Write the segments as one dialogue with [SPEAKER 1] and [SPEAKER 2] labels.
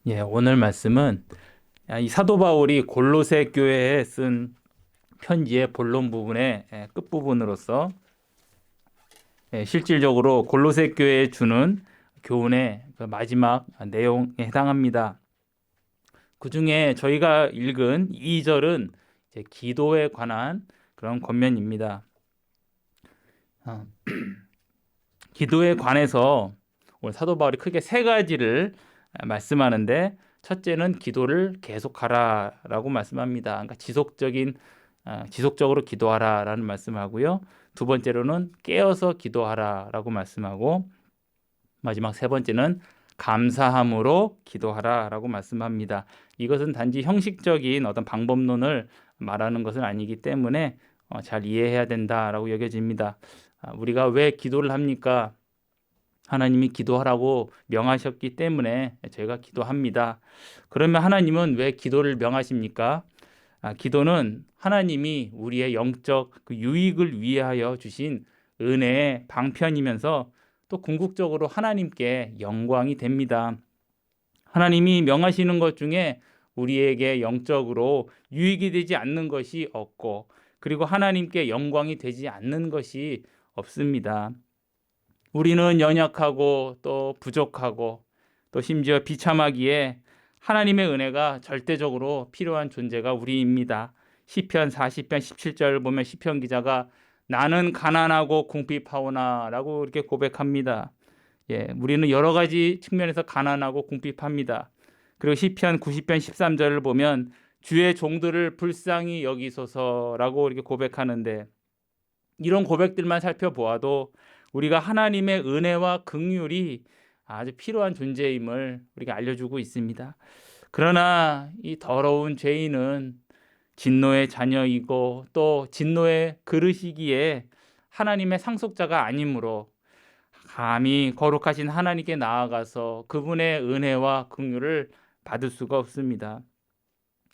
[SPEAKER 1] 오늘 말씀은 이 사도 바울이 골로새 교회에 쓴 편지의 본론 부분의 끝부분으로서 실질적으로 골로새 교회에 주는 교훈의 그 마지막 내용에 해당합니다. 그 중에 저희가 읽은 2절은 이제 기도에 관한 그런 권면입니다. 어, 기도에 관해서 오늘 사도 바울이 크게 세 가지를 말씀하는데, 첫째는 기도를 계속하라라고 말씀합니다. 그러니까 지속적으로 기도하라라는 말씀하고요. 두 번째로는 깨어서 기도하라라고 말씀하고, 마지막 세 번째는 감사함으로 기도하라라고 말씀합니다. 이것은 단지 형식적인 어떤 방법론을 말하는 것은 아니기 때문에 잘 이해해야 된다라고 여겨집니다. 우리가 왜 기도를 합니까? 하나님이 기도하라고 명하셨기 때문에 저희가 기도합니다. 그러면 하나님은 왜 기도를 명하십니까? 기도는 하나님이 우리의 영적 그 유익을 위하여 주신 은혜의 방편이면서 또 궁극적으로 하나님께 영광이 됩니다. 하나님이 명하시는 것 중에 우리에게 영적으로 유익이 되지 않는 것이 없고, 그리고 하나님께 영광이 되지 않는 것이 없습니다. 우리는 연약하고 또 부족하고 또 심지어 비참하기에 하나님의 은혜가 절대적으로 필요한 존재가 우리입니다. 시편 40편 17절을 보면 시편 기자가 나는 가난하고 궁핍하오나라고 이렇게 고백합니다. 우리는 여러 가지 측면에서 가난하고 궁핍합니다. 그리고 시편 90편 13절을 보면 주의 종들을 불쌍히 여기소서라고 이렇게 고백하는데, 이런 고백들만 살펴보아도 우리가 하나님의 은혜와 긍휼이 아주 필요한 존재임을 우리가 알려주고 있습니다. 그러나 이 더러운 죄인은 진노의 자녀이고 또 진노의 그릇이기에 하나님의 상속자가 아니므로 감히 거룩하신 하나님께 나아가서 그분의 은혜와 긍휼을 받을 수가 없습니다.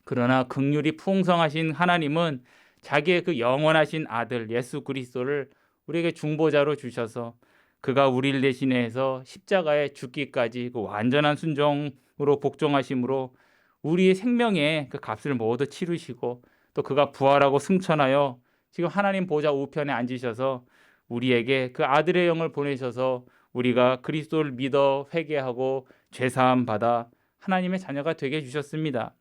[SPEAKER 1] 그러나 긍휼이 풍성하신 하나님은 자기의 그 영원하신 아들 예수 그리스도를 우리에게 중보자로 주셔서 그가 우리를 대신해서 십자가에 죽기까지 그 완전한 순종으로 복종하심으로 우리의 생명의 그 값을 모두 치르시고, 또 그가 부활하고 승천하여 지금 하나님 보좌 우편에 앉으셔서 우리에게 그 아들의 영을 보내셔서 우리가 그리스도를 믿어 회개하고 죄사함 받아 하나님의 자녀가 되게 해주셨습니다.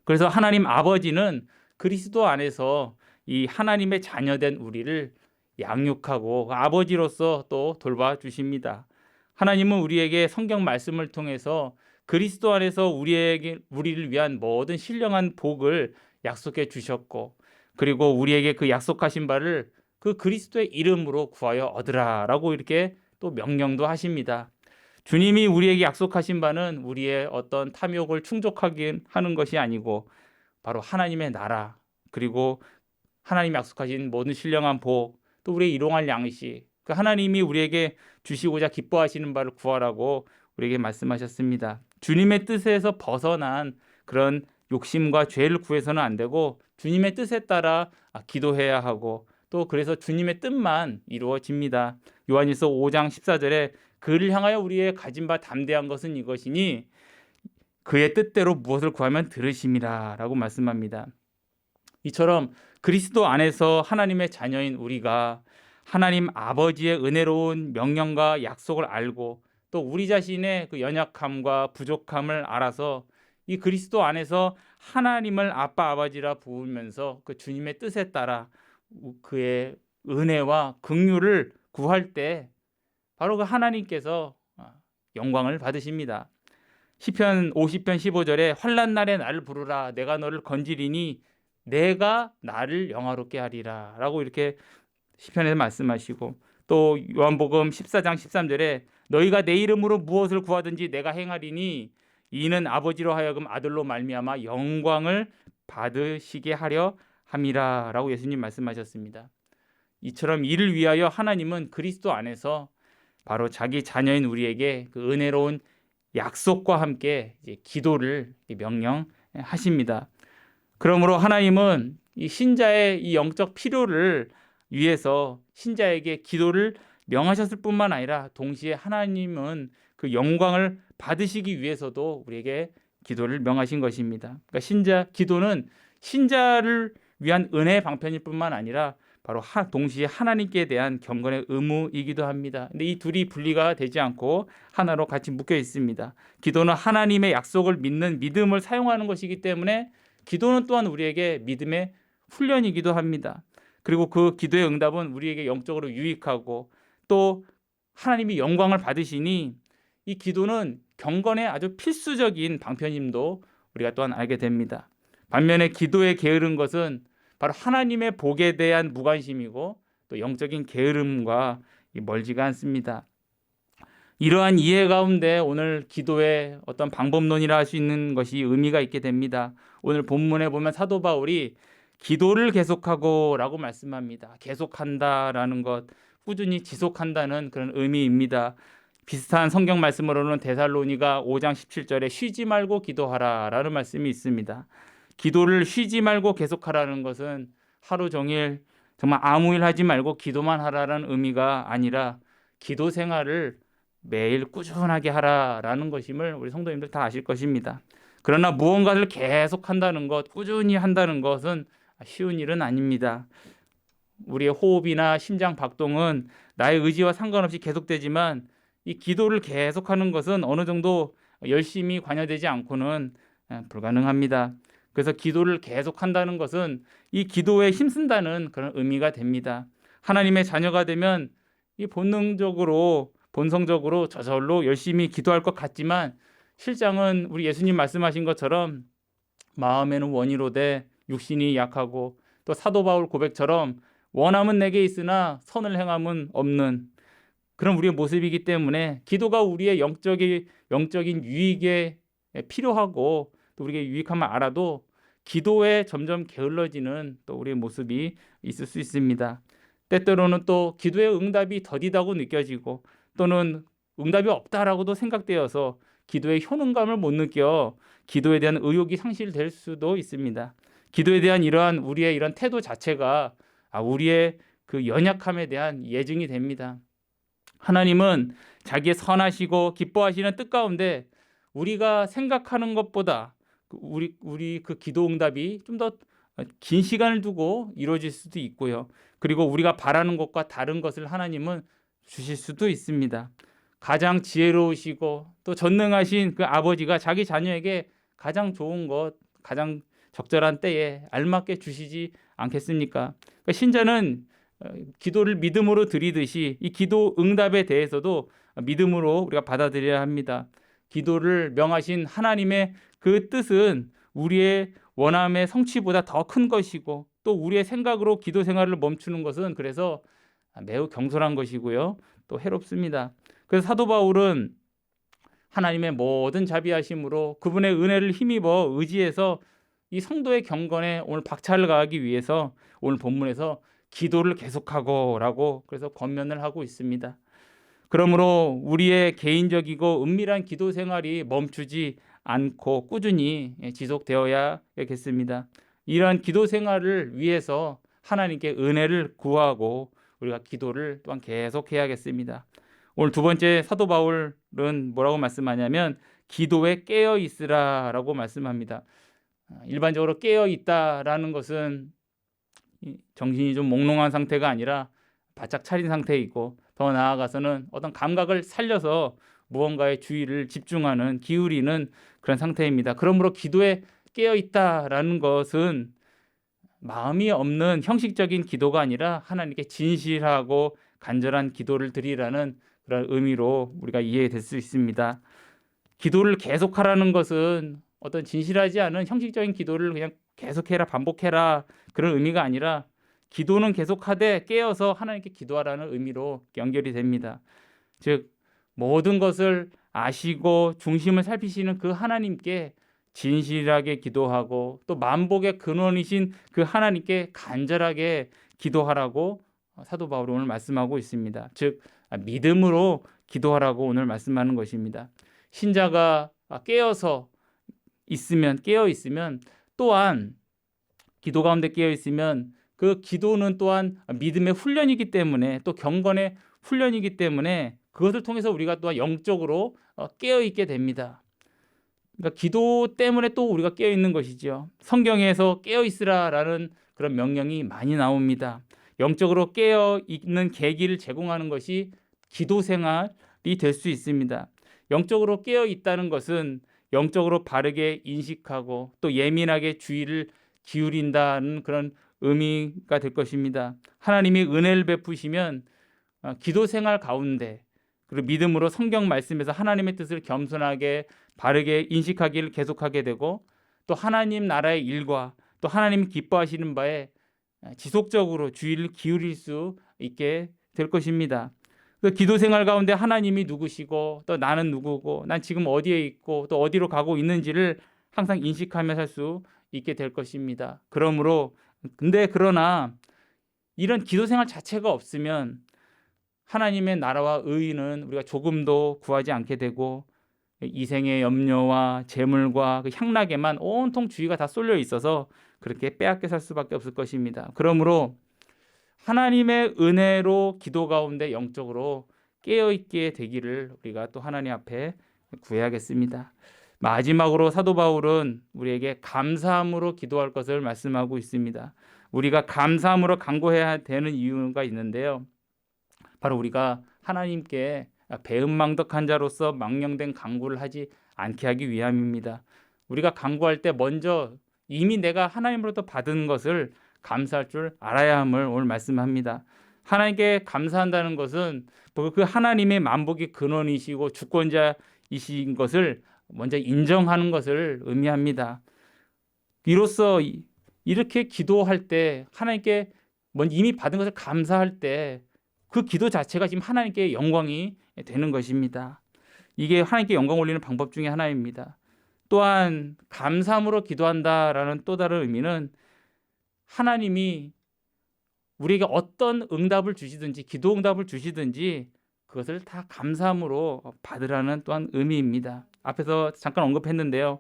[SPEAKER 1] 그래서 하나님 아버지는 그리스도 안에서 이 하나님의 자녀된 우리를 양육하고 아버지로서 또 돌봐주십니다. 하나님은 우리에게 성경 말씀을 통해서 그리스도 안에서 우리를 위한 모든 신령한 복을 약속해 주셨고, 그리고 우리에게 그 약속하신 바를 그 그리스도의 이름으로 구하여 얻으라라고 이렇게 또 명령도 하십니다. 주님이 우리에게 약속하신 바는 우리의 어떤 탐욕을 충족하게 하는 것이 아니고 바로 하나님의 나라, 그리고 하나님이 약속하신 모든 신령한 복, 또 우리의 일용할 양식, 그 하나님이 우리에게 주시고자 기뻐하시는 바를 구하라고 우리에게 말씀하셨습니다. 주님의 뜻에서 벗어난 그런 욕심과 죄를 구해서는 안 되고 주님의 뜻에 따라 기도해야 하고, 또 그래서 주님의 뜻만 이루어집니다. 요한일서 5장 14절에 그를 향하여 우리의 가진 바 담대한 것은 이것이니 그의 뜻대로 무엇을 구하면 들으심이라 라고 말씀합니다. 이처럼 그리스도 안에서 하나님의 자녀인 우리가 하나님 아버지의 은혜로운 명령과 약속을 알고 또 우리 자신의 그 연약함과 부족함을 알아서 이 그리스도 안에서 하나님을 아빠 아버지라 부르면서 그 주님의 뜻에 따라 그의 은혜와 긍휼을 구할 때 바로 그 하나님께서 영광을 받으십니다. 시편 50편 15절에 환난 날에 나를 부르라 내가 너를 건지리니 내가 나를 영화롭게 하리라 라고 이렇게 시편에서 말씀하시고, 또 요한복음 14장 13절에 너희가 내 이름으로 무엇을 구하든지 내가 행하리니 이는 아버지로 하여금 아들로 말미암아 영광을 받으시게 하려 함이라 라고 예수님 말씀하셨습니다. 이처럼 이를 위하여 하나님은 그리스도 안에서 바로 자기 자녀인 우리에게 그 은혜로운 약속과 함께 이제 기도를 명령하십니다. 그러므로 하나님은 이 신자의 이 영적 필요를 위해서 신자에게 기도를 명하셨을 뿐만 아니라 동시에 하나님은 그 영광을 받으시기 위해서도 우리에게 기도를 명하신 것입니다. 그러니까 기도는 신자를 위한 은혜의 방편일 뿐만 아니라 바로 동시에 하나님께 대한 경건의 의무이기도 합니다. 근데 이 둘이 분리가 되지 않고 하나로 같이 묶여 있습니다. 기도는 하나님의 약속을 믿는 믿음을 사용하는 것이기 때문에 기도는 또한 우리에게 믿음의 훈련이기도 합니다. 그리고 그 기도의 응답은 우리에게 영적으로 유익하고 또 하나님이 영광을 받으시니 이 기도는 경건의 아주 필수적인 방편임도 우리가 또한 알게 됩니다. 반면에 기도에 게으른 것은 바로 하나님의 복에 대한 무관심이고 또 영적인 게으름과 멀지가 않습니다. 이러한 이해 가운데 오늘 기도의 어떤 방법론이라 할 수 있는 것이 의미가 있게 됩니다. 오늘 본문에 보면 사도 바울이 기도를 계속하고 라고 말씀합니다. 계속한다라는 것, 꾸준히 지속한다는 그런 의미입니다. 비슷한 성경 말씀으로는 데살로니가 5장 17절에 쉬지 말고 기도하라 라는 말씀이 있습니다. 기도를 쉬지 말고 계속하라는 것은 하루 종일 정말 아무 일 하지 말고 기도만 하라는 의미가 아니라 기도 생활을 매일 꾸준하게 하라라는 것임을 우리 성도님들 다 아실 것입니다. 그러나 무언가를 계속한다는 것, 꾸준히 한다는 것은 쉬운 일은 아닙니다. 우리의 호흡이나 심장 박동은 나의 의지와 상관없이 계속되지만 이 기도를 계속하는 것은 어느 정도 열심히 관여되지 않고는 불가능합니다. 그래서 기도를 계속한다는 것은 이 기도에 힘쓴다는 그런 의미가 됩니다. 하나님의 자녀가 되면 이 본성적으로 저절로 열심히 기도할 것 같지만 실상은 우리 예수님 말씀하신 것처럼 마음에는 원이로되 육신이 약하고 또 사도 바울 고백처럼 원함은 내게 있으나 선을 행함은 없는 그런 우리의 모습이기 때문에 기도가 우리의 영적인 유익에 필요하고 또 우리에게 유익함을 알아도 기도에 점점 게을러지는 또 우리의 모습이 있을 수 있습니다. 때때로는 또 기도의 응답이 더디다고 느껴지고 또는 응답이 없다라고도 생각되어서 기도의 효능감을 못 느껴 기도에 대한 의욕이 상실될 수도 있습니다. 기도에 대한 우리의 이런 태도 자체가 우리의 그 연약함에 대한 예증이 됩니다. 하나님은 자기의 선하시고 기뻐하시는 뜻 가운데 우리가 생각하는 것보다 우리 그 기도 응답이 좀 더 긴 시간을 두고 이루어질 수도 있고요. 그리고 우리가 바라는 것과 다른 것을 하나님은 주실 수도 있습니다. 가장 지혜로우시고 또 전능하신 그 아버지가 자기 자녀에게 가장 좋은 것, 가장 적절한 때에 알맞게 주시지 않겠습니까? 그러니까 신자는 기도를 믿음으로 드리듯이 이 기도 응답에 대해서도 믿음으로 우리가 받아들여야 합니다. 기도를 명하신 하나님의 그 뜻은 우리의 원함의 성취보다 더 큰 것이고 또 우리의 생각으로 기도 생활을 멈추는 것은 그래서 매우 경솔한 것이고요. 또 해롭습니다. 그래서 사도 바울은 하나님의 모든 자비하심으로 그분의 은혜를 힘입어 의지해서 이 성도의 경건에 오늘 박차를 가하기 위해서 오늘 본문에서 기도를 계속하고 라고 그래서 권면을 하고 있습니다. 그러므로 우리의 개인적이고 은밀한 기도 생활이 멈추지 않고 꾸준히 지속되어야겠습니다. 이러한 기도 생활을 위해서 하나님께 은혜를 구하고 우리가 기도를 또한 계속해야겠습니다. 오늘 두 번째 사도 바울은 뭐라고 말씀하냐면 기도에 깨어 있으라라고 말씀합니다. 일반적으로 깨어 있다라는 것은 정신이 좀 몽롱한 상태가 아니라 바짝 차린 상태에 있고 더 나아가서는 어떤 감각을 살려서 무언가에 주의를 집중하는 기울이는 그런 상태입니다. 그러므로 기도에 깨어 있다라는 것은 마음이 없는 형식적인 기도가 아니라 하나님께 진실하고 간절한 기도를 드리라는 그런 의미로 우리가 이해될 수 있습니다. 기도를 계속하라는 것은 어떤 진실하지 않은 형식적인 기도를 그냥 계속해라 반복해라 그런 의미가 아니라 기도는 계속하되 깨어서 하나님께 기도하라는 의미로 연결이 됩니다. 즉 모든 것을 아시고 중심을 살피시는 그 하나님께 진실하게 기도하고 또 만복의 근원이신 그 하나님께 간절하게 기도하라고 사도 바울이 오늘 말씀하고 있습니다. 즉 믿음으로 기도하라고 오늘 말씀하는 것입니다. 신자가 깨어 있으면 또한 기도 가운데 깨어 있으면 그 기도는 또한 믿음의 훈련이기 때문에 또 경건의 훈련이기 때문에 그것을 통해서 우리가 또한 영적으로 깨어 있게 됩니다. 그러니까 기도 때문에 또 우리가 깨어 있는 것이죠. 성경에서 깨어 있으라라는 그런 명령이 많이 나옵니다. 영적으로 깨어 있는 계기를 제공하는 것이 기도 생활이 될 수 있습니다. 영적으로 깨어 있다는 것은 영적으로 바르게 인식하고 또 예민하게 주의를 기울인다는 그런 의미가 될 것입니다. 하나님이 은혜를 베푸시면 기도 생활 가운데 그리고 믿음으로 성경 말씀에서 하나님의 뜻을 겸손하게 바르게 인식하기를 계속하게 되고 또 하나님 나라의 일과 또 하나님이 기뻐하시는 바에 지속적으로 주의를 기울일 수 있게 될 것입니다. 그 기도 생활 가운데 하나님이 누구시고 또 나는 누구고 난 지금 어디에 있고 또 어디로 가고 있는지를 항상 인식하며 살 수 있게 될 것입니다. 그러나 이런 기도 생활 자체가 없으면 하나님의 나라와 의의는 우리가 조금도 구하지 않게 되고 이생의 염려와 재물과 그 향락에만 온통 주의가 다 쏠려 있어서 그렇게 빼앗겨 살 수밖에 없을 것입니다. 그러므로 하나님의 은혜로 기도 가운데 영적으로 깨어있게 되기를 우리가 또 하나님 앞에 구해야겠습니다. 마지막으로 사도 바울은 우리에게 감사함으로 기도할 것을 말씀하고 있습니다. 우리가 감사함으로 간구해야 되는 이유가 있는데요. 바로 우리가 하나님께 배은망덕한 자로서 망령된 간구를 하지 않게 하기 위함입니다. 우리가 간구할 때 먼저 이미 내가 하나님으로부터 받은 것을 감사할 줄 알아야 함을 오늘 말씀합니다. 하나님께 감사한다는 것은 그 하나님의 만복의 근원이시고 주권자이신 것을 먼저 인정하는 것을 의미합니다. 이로써 이렇게 기도할 때 하나님께 먼저 이미 받은 것을 감사할 때 그 기도 자체가 지금 하나님께 영광이 되는 것입니다. 이게 하나님께 영광 올리는 방법 중에 하나입니다. 또한 감사함으로 기도한다라는 또 다른 의미는 하나님이 우리에게 어떤 응답을 주시든지 기도 응답을 주시든지 그것을 다 감사함으로 받으라는 또한 의미입니다. 앞에서 잠깐 언급했는데요.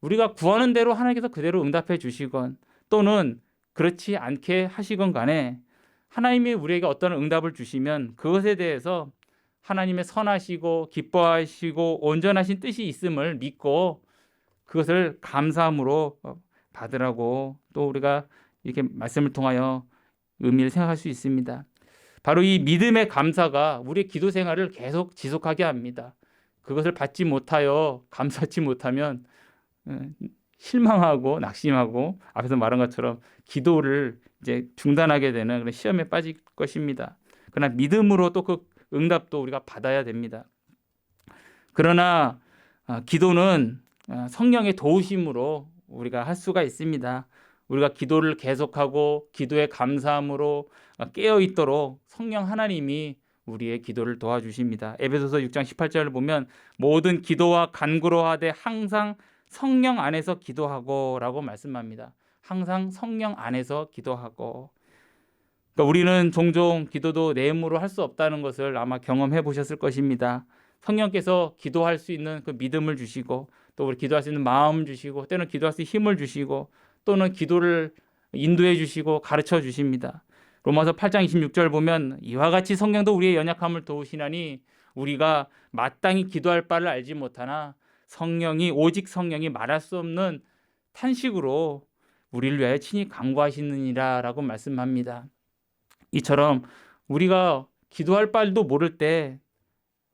[SPEAKER 1] 우리가 구하는 대로 하나님께서 그대로 응답해 주시건 또는 그렇지 않게 하시건 간에 하나님이 우리에게 어떤 응답을 주시면 그것에 대해서 하나님의 선하시고 기뻐하시고 온전하신 뜻이 있음을 믿고 그것을 감사함으로 받으라고 또 우리가 이렇게 말씀을 통하여 의미를 생각할 수 있습니다. 바로 이 믿음의 감사가 우리의 기도 생활을 계속 지속하게 합니다. 그것을 받지 못하여 감사하지 못하면 실망하고 낙심하고 앞에서 말한 것처럼 기도를 이제 중단하게 되는 그런 시험에 빠질 것입니다. 그러나 믿음으로 또 그 응답도 우리가 받아야 됩니다. 그러나 기도는 성령의 도우심으로 우리가 할 수가 있습니다. 우리가 기도를 계속하고 기도에 감사함으로 깨어 있도록 성령 하나님이 우리의 기도를 도와주십니다. 에베소서 6장 18절을 보면 모든 기도와 간구로 하되 항상 성령 안에서 기도하고 라고 말씀합니다. 항상 성령 안에서 기도하고. 그러니까 우리는 종종 기도도 내 힘으로 할 수 없다는 것을 아마 경험해 보셨을 것입니다. 성령께서 기도할 수 있는 그 믿음을 주시고 또 우리 기도할 수 있는 마음 주시고 때는 기도할 수 있는 힘을 주시고 또는 기도를 인도해 주시고 가르쳐 주십니다. 로마서 8장 26절 보면 이와 같이 성령도 우리의 연약함을 도우시나니 우리가 마땅히 기도할 바를 알지 못하나 오직 성령이 말할 수 없는 탄식으로 우리를 위하여 친히 간구하시느니라 라고 말씀합니다. 이처럼 우리가 기도할 바도 모를 때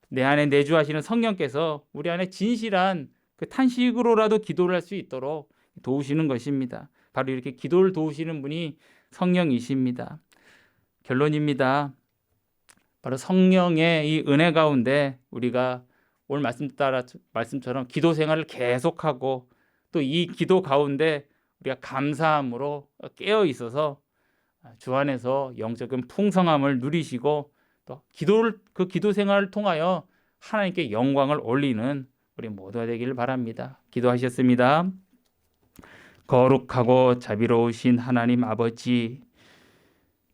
[SPEAKER 1] 내 안에 내주하시는 성령께서 우리 안에 진실한 그 탄식으로라도 기도를 할 수 있도록 도우시는 것입니다. 바로 이렇게 기도를 도우시는 분이 성령이십니다. 결론입니다. 바로 성령의 이 은혜 가운데 우리가 오늘 말씀처럼 기도 생활을 계속하고 또 이 기도 가운데 우리가 감사함으로 깨어 있어서 주 안에서 영적인 풍성함을 누리시고 또 그 기도 생활을 통하여 하나님께 영광을 올리는 우리 모두가 되기를 바랍니다. 기도하셨습니다. 거룩하고 자비로우신 하나님 아버지,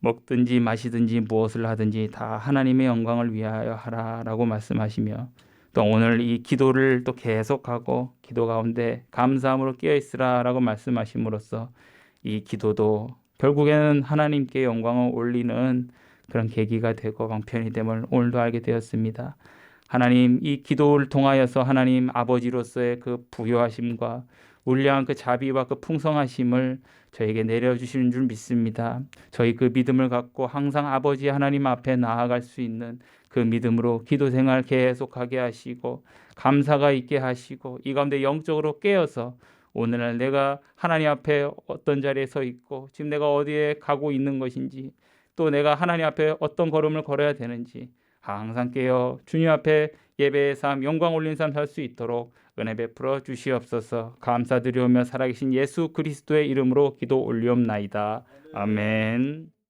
[SPEAKER 1] 먹든지 마시든지 무엇을 하든지 다 하나님의 영광을 위하여 하라라고 말씀하시며 또 오늘 이 기도를 또 계속하고 기도 가운데 감사함으로 깨어 있으라라고 말씀하심으로써 이 기도도 결국에는 하나님께 영광을 올리는 그런 계기가 되고 방편이 됨을 오늘도 알게 되었습니다. 하나님, 이 기도를 통하여서 하나님 아버지로서의 그 부요하심과 울량한 그 자비와 그 풍성하심을 저에게 내려주시는 줄 믿습니다. 저희 그 믿음을 갖고 항상 아버지 하나님 앞에 나아갈 수 있는 그 믿음으로 기도 생활 계속하게 하시고 감사가 있게 하시고 이 가운데 영적으로 깨어서 오늘날 내가 하나님 앞에 어떤 자리에 서 있고 지금 내가 어디에 가고 있는 것인지 또 내가 하나님 앞에 어떤 걸음을 걸어야 되는지 항상 깨어 주님 앞에 예배의 삶, 영광 올린 삶 살 수 있도록 은혜 베풀어 주시옵소서. 감사드리오며 살아계신 예수 그리스도의 이름으로 기도 올리옵나이다. 아멘.